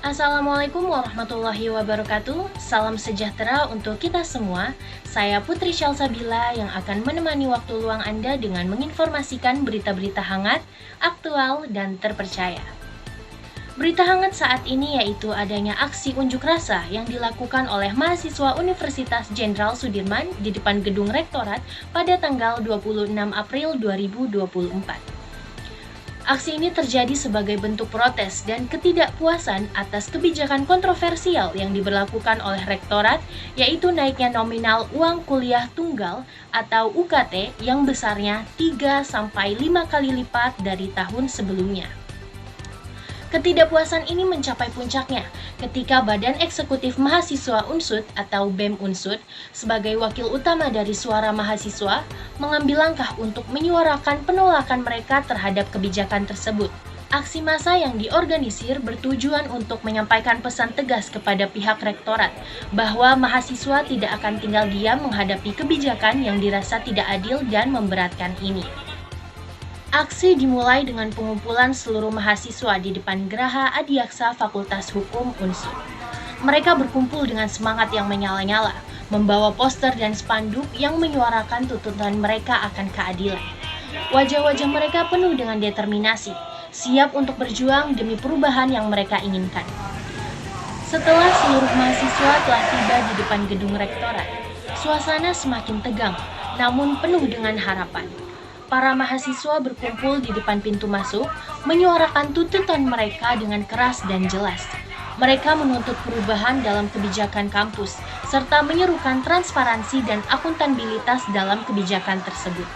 Assalamualaikum warahmatullahi wabarakatuh. Salam sejahtera untuk kita semua. Saya Putri Syalsabila yang akan menemani waktu luang Anda dengan menginformasikan berita-berita hangat, aktual, dan terpercaya. Berita hangat saat ini yaitu adanya aksi unjuk rasa yang dilakukan oleh mahasiswa Universitas Jenderal Sudirman di depan gedung Rektorat pada tanggal 26 April 2024. Aksi ini terjadi sebagai bentuk protes dan ketidakpuasan atas kebijakan kontroversial yang diberlakukan oleh Rektorat, yaitu naiknya nominal uang kuliah tunggal atau UKT yang besarnya 3-5 kali lipat dari tahun sebelumnya. Ketidakpuasan ini mencapai puncaknya ketika Badan Eksekutif Mahasiswa Unsud atau BEM Unsud sebagai wakil utama dari suara mahasiswa mengambil langkah untuk menyuarakan penolakan mereka terhadap kebijakan tersebut. Aksi massa yang diorganisir bertujuan untuk menyampaikan pesan tegas kepada pihak rektorat bahwa mahasiswa tidak akan tinggal diam menghadapi kebijakan yang dirasa tidak adil dan memberatkan ini. Aksi dimulai dengan pengumpulan seluruh mahasiswa di depan Geraha Adiaksa Fakultas Hukum Unsud. Mereka berkumpul dengan semangat yang menyala-nyala, membawa poster dan spanduk yang menyuarakan tuntutan mereka akan keadilan. Wajah-wajah mereka penuh dengan determinasi, siap untuk berjuang demi perubahan yang mereka inginkan. Setelah seluruh mahasiswa telah tiba di depan gedung rektorat, suasana semakin tegang, namun penuh dengan harapan. Para mahasiswa berkumpul di depan pintu masuk, menyuarakan tuntutan mereka dengan keras dan jelas. Mereka menuntut perubahan dalam kebijakan kampus, serta menyerukan transparansi dan akuntabilitas dalam kebijakan tersebut.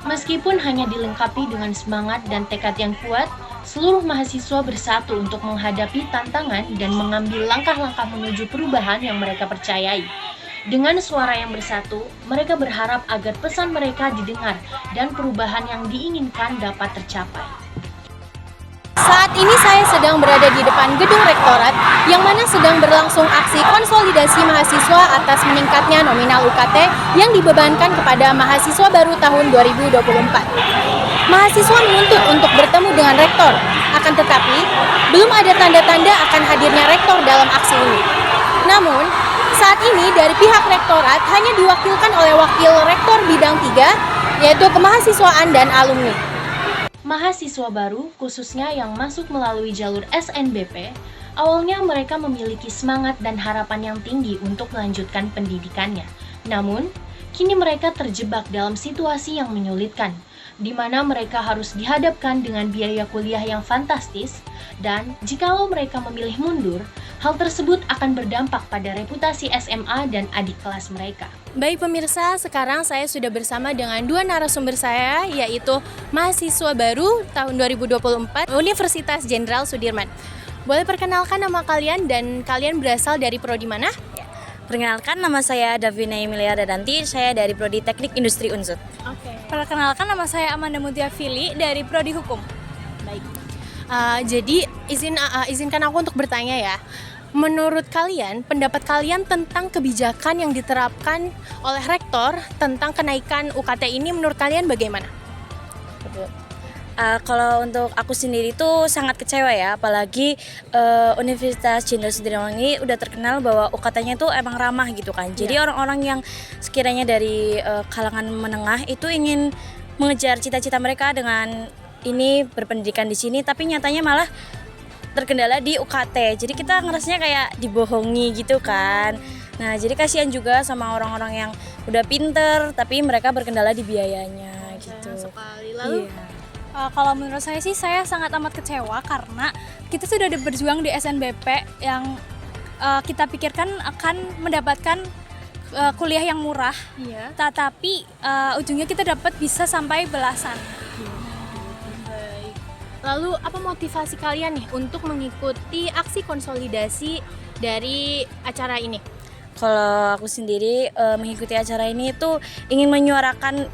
Meskipun hanya dilengkapi dengan semangat dan tekad yang kuat, seluruh mahasiswa bersatu untuk menghadapi tantangan dan mengambil langkah-langkah menuju perubahan yang mereka percayai. Dengan suara yang bersatu, mereka berharap agar pesan mereka didengar dan perubahan yang diinginkan dapat tercapai. Saat ini saya sedang berada di depan gedung rektorat yang mana sedang berlangsung aksi konsolidasi mahasiswa atas meningkatnya nominal UKT yang dibebankan kepada mahasiswa baru tahun 2024. Mahasiswa menuntut untuk bertemu dengan rektor, akan tetapi belum ada tanda-tanda akan hadirnya rektor dalam aksi ini. Namun, saat ini dari pihak rektorat hanya diwakilkan oleh wakil rektor bidang 3, yaitu kemahasiswaan dan alumni. Mahasiswa baru, khususnya yang masuk melalui jalur SNBP, awalnya mereka memiliki semangat dan harapan yang tinggi untuk melanjutkan pendidikannya. Namun, kini mereka terjebak dalam situasi yang menyulitkan, di mana mereka harus dihadapkan dengan biaya kuliah yang fantastis, dan jikalau mereka memilih mundur, hal tersebut akan berdampak pada reputasi SMA dan adik kelas mereka. Baik pemirsa, sekarang saya sudah bersama dengan dua narasumber saya, yaitu mahasiswa baru tahun 2024 Universitas Jenderal Sudirman. Boleh perkenalkan nama kalian dan kalian berasal dari prodi mana? Perkenalkan, nama saya Davina Emilia Dadanti, saya dari Prodi Teknik Industri Unsud. Perkenalkan, nama saya Amanda Mutia Fili dari Prodi Hukum. Baik. Jadi izinkan aku untuk bertanya ya. Menurut kalian, pendapat kalian tentang kebijakan yang diterapkan oleh rektor tentang kenaikan UKT ini menurut kalian bagaimana? Kalau untuk aku sendiri tuh sangat kecewa ya, apalagi Universitas Jenderal Sudirman ini udah terkenal bahwa UKT-nya tuh emang ramah gitu kan. Jadi orang-orang yang sekiranya dari kalangan menengah itu ingin mengejar cita-cita mereka dengan ini berpendidikan di sini, tapi nyatanya malah terkendala di UKT. Jadi kita ngerasanya kayak dibohongi gitu kan. Nah, jadi kasihan juga sama orang-orang yang udah pinter tapi mereka berkendala di biayanya gitu. Sekali. Lalu Kalau menurut saya sih, saya sangat amat kecewa karena kita sudah berjuang di SNBP yang kita pikirkan akan mendapatkan kuliah yang murah, tetapi ujungnya kita dapat bisa sampai belasan. Lalu apa motivasi kalian nih untuk mengikuti aksi konsolidasi dari acara ini? Kalau aku sendiri mengikuti acara ini tuh ingin menyuarakan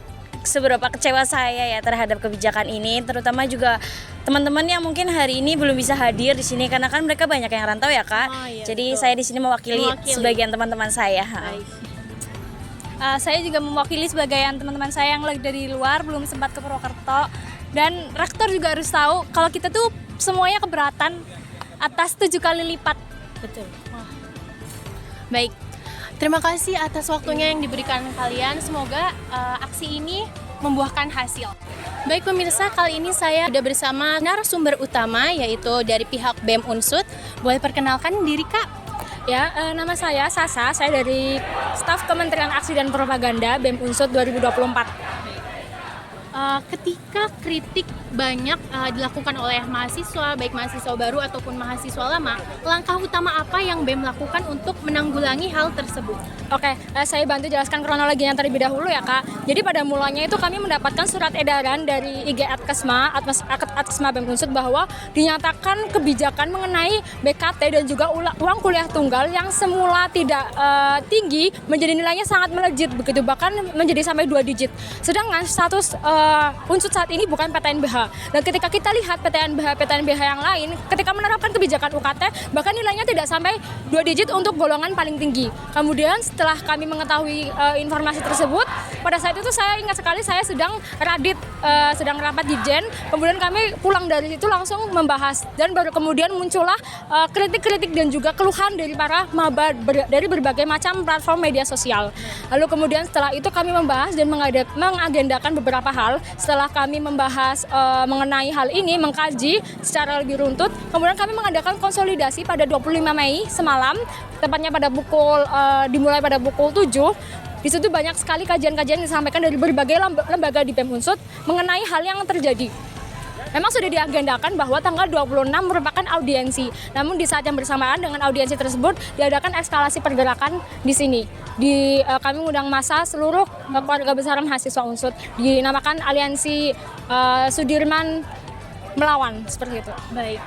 seberapa kecewa saya ya terhadap kebijakan ini, terutama juga teman-teman yang mungkin hari ini belum bisa hadir di sini karena kan mereka banyak yang rantau ya Kak. Jadi betul. Saya di sini mewakili sebagian teman-teman saya. Saya juga mewakili sebagian teman-teman saya yang lagi dari luar belum sempat ke Purwokerto, dan rektor juga harus tahu kalau kita tuh semuanya keberatan atas 7 kali lipat. Betul. Baik, terima kasih atas waktunya yang diberikan kalian. Semoga aksi ini membuahkan hasil. Baik pemirsa, kali ini saya sudah bersama narasumber utama yaitu dari pihak BEM Unsut. Boleh perkenalkan diri Kak? Ya, nama saya Sasa, saya dari staf Kementerian Aksi dan Propaganda BEM Unsut 2024. Ketika kritik banyak dilakukan oleh mahasiswa, baik mahasiswa baru ataupun mahasiswa lama, langkah utama apa yang BEM lakukan untuk menanggulangi hal tersebut? Oke, saya bantu jelaskan kronologinya terlebih dahulu ya Kak. Jadi pada mulanya itu kami mendapatkan surat edaran dari IG Atkesma BEM Unsut bahwa dinyatakan kebijakan mengenai BKT dan juga uang kuliah tunggal yang semula tidak tinggi menjadi nilainya sangat melejit begitu, bahkan menjadi sampai 2 digit. Sedangkan status Unsut saat ini bukan PTNBH. Dan ketika kita lihat PTNBH yang lain, ketika menerapkan kebijakan UKT, bahkan nilainya tidak sampai 2 digit untuk golongan paling tinggi. Kemudian setelah kami mengetahui informasi tersebut, pada saat itu saya ingat sekali saya sedang sedang rapat di Jen. Kemudian kami pulang dari situ langsung membahas dan baru kemudian muncullah kritik-kritik dan juga keluhan dari para maba dari berbagai macam platform media sosial. Lalu kemudian setelah itu kami membahas dan mengagendakan beberapa hal. Setelah kami membahas mengenai hal ini, mengkaji secara lebih runtut, kemudian kami mengadakan konsolidasi pada 25 Mei semalam, tepatnya dimulai pada pukul 7. Di situ banyak sekali kajian-kajian yang disampaikan dari berbagai lembaga di BEM Unsut mengenai hal yang terjadi. Memang sudah diagendakan bahwa tanggal 26 merupakan audiensi. Namun di saat yang bersamaan dengan audiensi tersebut diadakan eskalasi pergerakan di sini. Kami mengundang massa seluruh keluarga besar mahasiswa Unsut, dinamakan Aliansi Sudirman Melawan, seperti itu. Baik.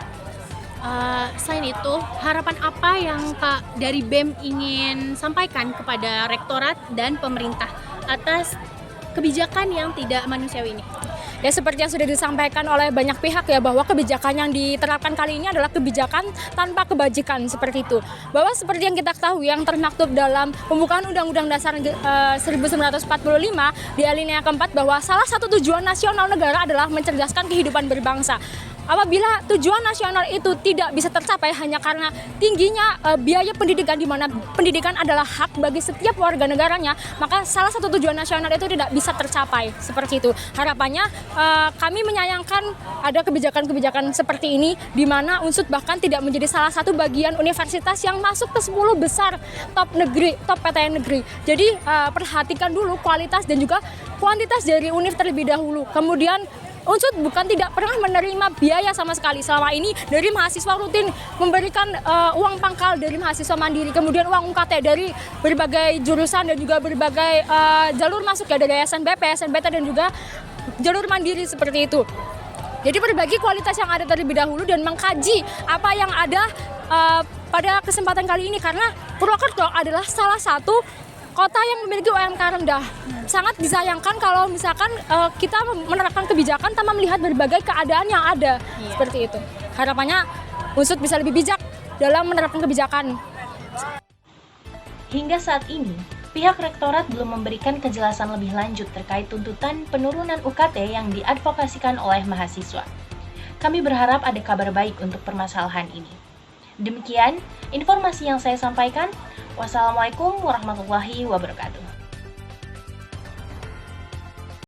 Selain itu, harapan apa yang Kak dari BEM ingin sampaikan kepada rektorat dan pemerintah atas kebijakan yang tidak manusiawi ini? Ya seperti yang sudah disampaikan oleh banyak pihak ya, bahwa kebijakan yang diterapkan kali ini adalah kebijakan tanpa kebajikan, seperti itu. Bahwa seperti yang kita ketahui yang termaktub dalam pembukaan Undang-Undang Dasar 1945 di alinea keempat, bahwa salah satu tujuan nasional negara adalah mencerdaskan kehidupan berbangsa. Apabila tujuan nasional itu tidak bisa tercapai hanya karena tingginya biaya pendidikan, di mana pendidikan adalah hak bagi setiap warga negaranya, maka salah satu tujuan nasional itu tidak bisa tercapai, seperti itu. Harapannya kami menyayangkan ada kebijakan-kebijakan seperti ini, di mana Unsut bahkan tidak menjadi salah satu bagian universitas yang masuk ke 10 besar top PTN negeri. Jadi perhatikan dulu kualitas dan juga kuantitas dari univ terlebih dahulu. Kemudian Unsut bukan tidak pernah menerima biaya sama sekali. Selama ini dari mahasiswa rutin memberikan uang pangkal dari mahasiswa mandiri, kemudian uang UKT dari berbagai jurusan dan juga berbagai jalur masuk ya, dari SNBP, SNBT dan juga jalur mandiri, seperti itu. Jadi berbagi kualitas yang ada terlebih dahulu dan mengkaji apa yang ada pada kesempatan kali ini, karena Purwokerto adalah salah satu kota yang memiliki UMK rendah. Sangat disayangkan kalau misalkan kita menerapkan kebijakan tanpa melihat berbagai keadaan yang ada. Seperti itu. Harapannya Unsut bisa lebih bijak dalam menerapkan kebijakan. Hingga saat ini, pihak rektorat belum memberikan kejelasan lebih lanjut terkait tuntutan penurunan UKT yang diadvokasikan oleh mahasiswa. Kami berharap ada kabar baik untuk permasalahan ini. Demikian informasi yang saya sampaikan. Wassalamualaikum warahmatullahi wabarakatuh.